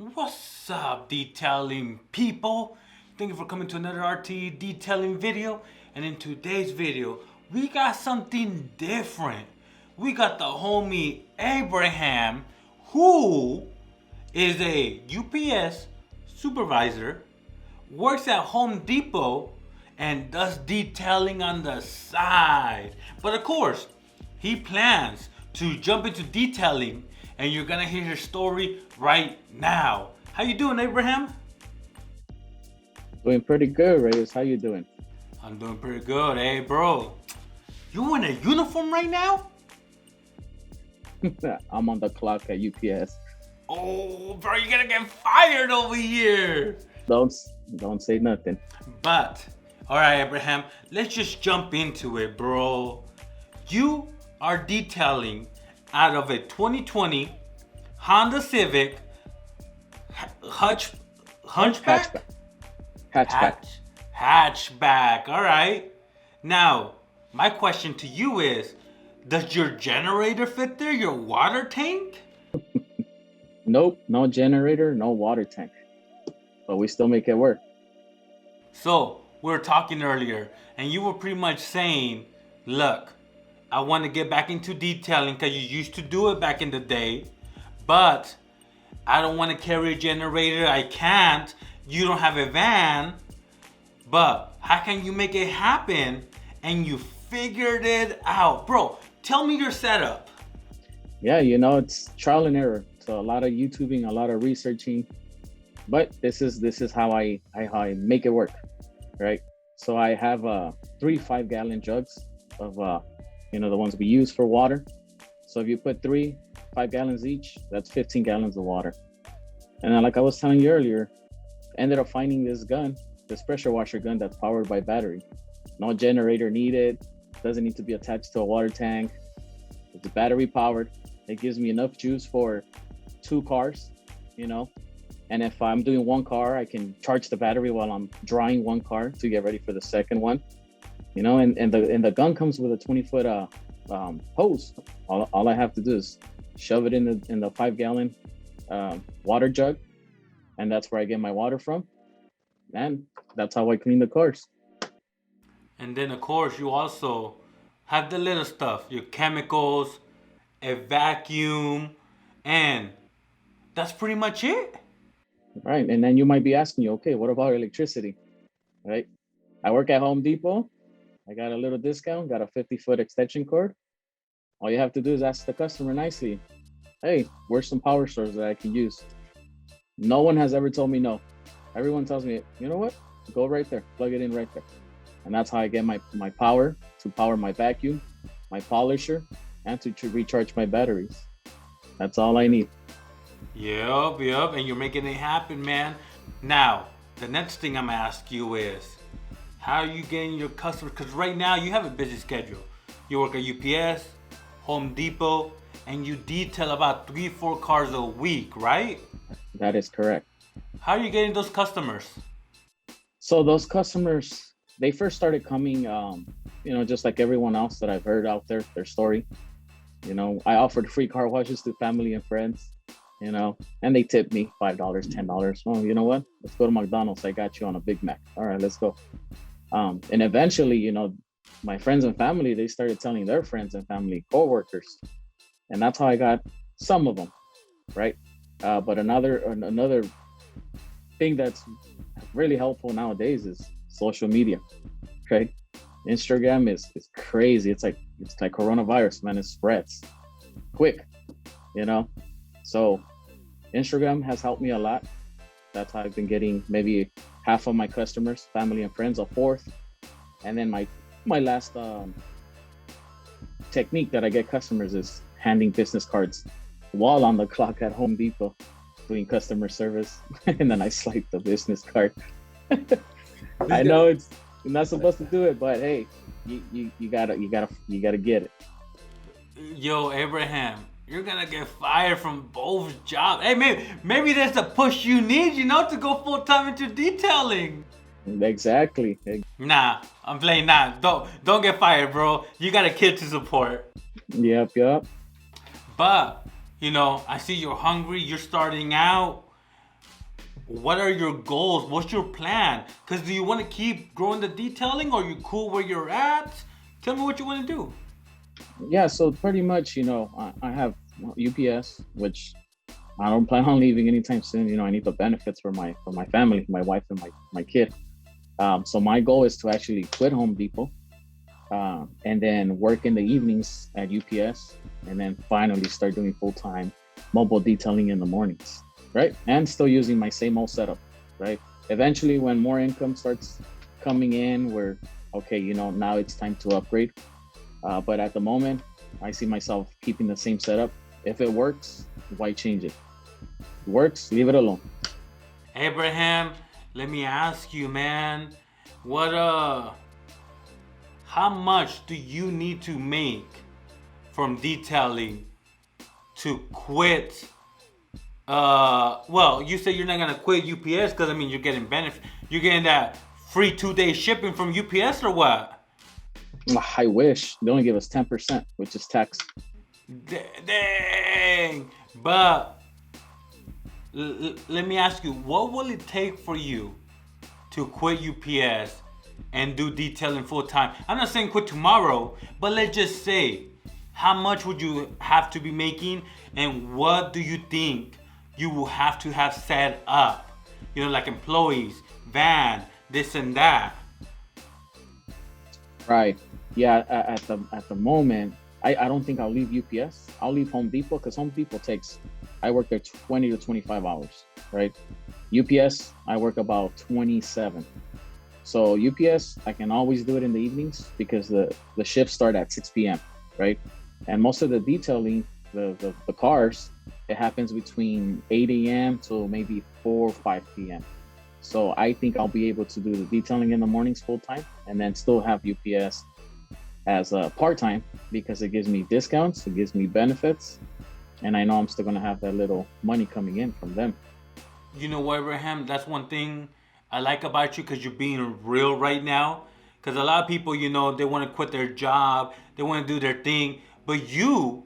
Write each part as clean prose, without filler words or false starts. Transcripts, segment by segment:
What's up, detailing people? Thank you for coming to another RTE detailing video. And in today's video, we got something different. We got the homie Abraham, who is a UPS supervisor, works at Home Depot, and does detailing on the side. But of course, he plans to jump into detailing, and you're gonna hear his story right now. How you doing, Abraham? Doing pretty good, Reyes. How you doing? I'm doing pretty good. Hey, bro, you in a uniform right now? I'm on the clock at UPS. Oh, bro, you're gonna get fired over here. Don't don't say nothing. But, all right, Abraham, let's just jump into it, bro. You are detailing out of a 2020 Honda Civic hunchback? Hatchback. Hatchback. Hatchback. All right. Now, my question to you is, does your generator fit there? Your water tank? Nope, no generator, no water tank. But we still make it work. So, we were talking earlier, and you were pretty much saying, look, I want to get back into detailing because you used to do it back in the day, but I don't want to carry a generator. I can't. You don't have a van. But how can you make it happen? And you figured it out. Bro, tell me your setup. Yeah, it's trial and error. So a lot of YouTubing, a lot of researching. But this is how I make it work, right? So I have 3 5-gallon jugs of the ones we use for water. So if you put 3 5 gallons each, that's 15 gallons of water. And then, like I was telling you earlier, ended up finding this pressure washer gun that's powered by battery. No generator needed, doesn't need to be attached to a water tank. It's battery powered. It gives me enough juice for 2 cars, And if I'm doing 1 car, I can charge the battery while I'm drying 1 car to get ready for the second one. And the gun comes with a 20-foot hose. All I have to do is shove it in the 5-gallon water jug, and that's where I get my water from. And that's how I clean the cars. And then, of course, you also have the little stuff, your chemicals, a vacuum, and that's pretty much it. Right. And then you might be asking, okay, what about electricity? Right. I work at Home Depot. I got a little discount, got a 50-foot extension cord. All you have to do is ask the customer nicely, hey, where's some power source that I can use? No one has ever told me no. Everyone tells me, you know what? Go right there, plug it in right there. And that's how I get my power to power my vacuum, my polisher, and to recharge my batteries. That's all I need. Yup. And you're making it happen, man. Now, the next thing I'm gonna ask you is, how are you getting your customers? Because right now you have a busy schedule. You work at UPS, Home Depot, and you detail about 3-4 cars a week, right? That is correct. How are you getting those customers? So those customers, they first started coming, just like everyone else that I've heard out there, their story. I offered free car washes to family and friends, and they tipped me $5, $10. Well, you know what? Let's go to McDonald's. I got you on a Big Mac. All right, let's go. And eventually, my friends and family, they started telling their friends and family, coworkers, and that's how I got some of them, right? But another thing that's really helpful nowadays is social media, okay? Instagram is crazy. It's like coronavirus, man. It spreads quick, So Instagram has helped me a lot. That's how I've been getting maybe half of my customers, family and friends, a fourth. And then my last technique that I get customers is handing business cards while on the clock at Home Depot doing customer service. And then I swipe the business card. I know you're not supposed to do it, but hey, you gotta get it. Yo, Abraham, you're gonna get fired from both jobs. Hey, maybe that's the push you need, to go full time into detailing. Exactly. Nah, I'm playing. Nah, don't get fired, bro. You got a kid to support. Yep. But I see you're hungry. You're starting out. what are your goals? What's your plan? Because do you want to keep growing the detailing, or are you cool where you're at? Tell me what you want to do. Yeah, so pretty much, I have UPS, which I don't plan on leaving anytime soon. I need the benefits for my family, my wife and my kid. So my goal is to actually quit Home Depot, and then work in the evenings at UPS, and then finally start doing full-time mobile detailing in the mornings, right? And still using my same old setup, right? Eventually, when more income starts coming in, we're okay, now it's time to upgrade. But at the moment, I see myself keeping the same setup. If it works, why change it? It works, leave it alone. Abraham, let me ask you, man, what how much do you need to make from detailing to quit? Well, you say you're not gonna quit UPS because you're getting benefit. You're getting that free 2-day shipping from UPS or what? I wish they only give us 10%, which is tax. Dang! But let me ask you, what will it take for you to quit UPS and do detailing full time? I'm not saying quit tomorrow, but let's just say, how much would you have to be making, and what do you think you will have to have set up? Like employees, van, this and that. Right. Yeah. At the moment, I don't think I'll leave UPS. I'll leave Home Depot because Home Depot I work there 20 to 25 hours, right? UPS, I work about 27. So UPS, I can always do it in the evenings because the shifts start at 6 p.m., right? And most of the detailing, the cars, it happens between 8 a.m. to maybe 4 or 5 p.m. So I think I'll be able to do the detailing in the mornings full time, and then still have UPS as a part-time because it gives me discounts, it gives me benefits, and I know I'm still gonna have that little money coming in from them. You know what, Abraham? That's one thing I like about you, because you're being real right now. Because a lot of people, they want to quit their job, they want to do their thing, but you're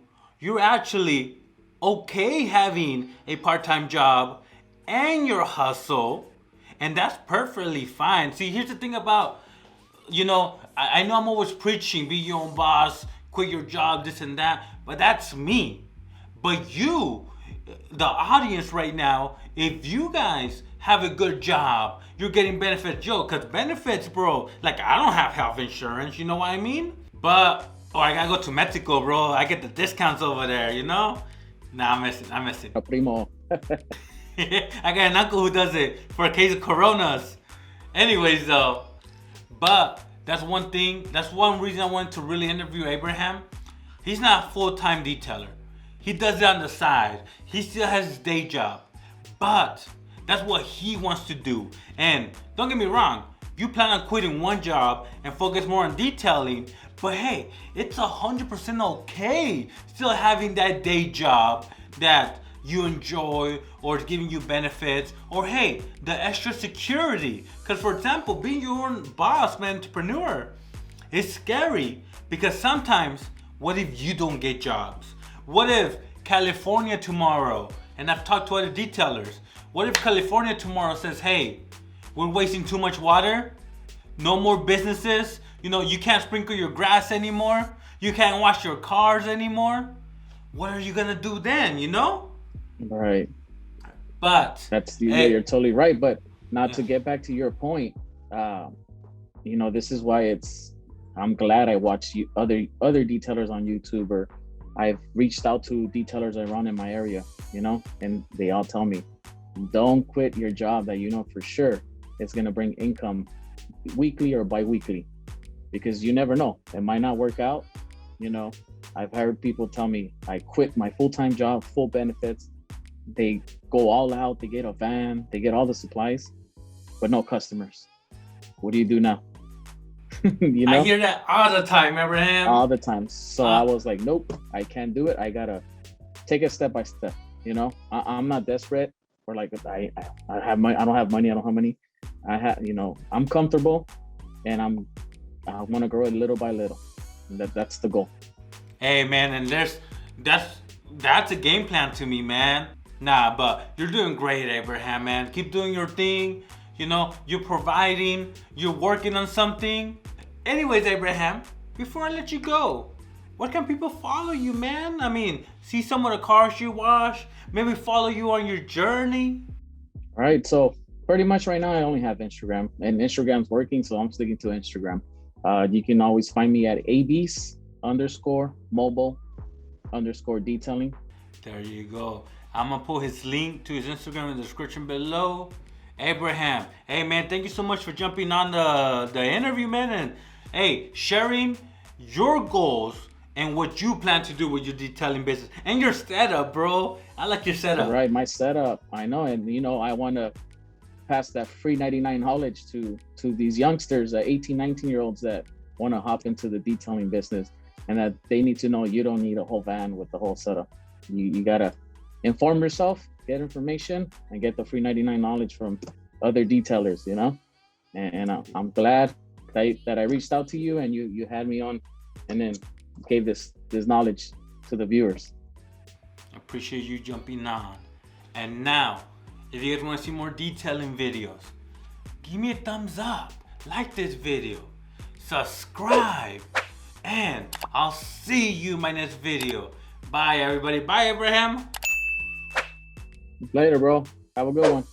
actually okay having a part-time job and your hustle, and that's perfectly fine. See, here's the thing about, I know I'm always preaching, be your own boss, quit your job, this and that, but that's me. But you, the audience right now, if you guys have a good job, you're getting benefits, because benefits, bro, like I don't have health insurance, you know what I mean? But, I gotta go to Mexico, bro, I get the discounts over there, Nah, I'm messing. Primo. I got an uncle who does it for a case of coronas. Anyways, though, but that's one thing. That's one reason I wanted to really interview Abraham. He's not a full-time detailer. He does it on the side. He still has his day job, but that's what he wants to do. And don't get me wrong, you plan on quitting one job and focus more on detailing. But hey, it's 100% okay still having that day job that you enjoy, or it's giving you benefits, or hey, the extra security. Because for example, being your own boss, man, entrepreneur, it's scary, because sometimes, what if you don't get jobs? What if California tomorrow, and I've talked to other detailers, what if California tomorrow says, hey, we're wasting too much water, no more businesses, you can't sprinkle your grass anymore, you can't wash your cars anymore? What are you gonna do then, Right. But you're totally right. But now, to get back to your point, this is why I'm glad I watched other detailers on YouTube, or I've reached out to detailers I run in my area, and they all tell me, don't quit your job that for sure it's gonna bring income weekly or bi-weekly, because you never know, it might not work out. I've heard people tell me, I quit my full-time job, full benefits, they go all out, they get a van, they get all the supplies, but no customers. What do you do now? I hear that all the time, Abraham. All the time. So I was like, nope, I can't do it. I gotta take it step by step. I'm not desperate, or like I have money. I don't have money. I have, I'm comfortable, and I want to grow it little by little. That's the goal. Hey man, and that's a game plan to me, man. Nah, but you're doing great, Abraham, man. Keep doing your thing. You know, you're providing, you're working on something. Anyways, Abraham, before I let you go, where can people follow you, man? I mean, see some of the cars you wash, maybe follow you on your journey. All right, so pretty much right now I only have Instagram, and Instagram's working, so I'm sticking to Instagram. You can always find me at abs_mobile_detailing. There you go. I'm gonna put his link to his Instagram in the description below. Abraham, hey man, thank you so much for jumping on the interview, man, and hey, sharing your goals and what you plan to do with your detailing business and your setup, bro. I like your setup. Right, my setup, I know, and I want to pass that free 99 knowledge to these youngsters, 18, 19-year-olds that want to hop into the detailing business, and that they need to know you don't need a whole van with the whole setup. You gotta inform yourself, get information, and get the free 99 knowledge from other detailers, and I'm glad that I reached out to you and you had me on, and then gave this knowledge to the viewers. Appreciate you jumping on. And now, if you guys want to see more detailing videos, give me a thumbs up, like this video, subscribe, and I'll see you in my next video. Bye everybody. Bye Abraham. Later, bro. Have a good one.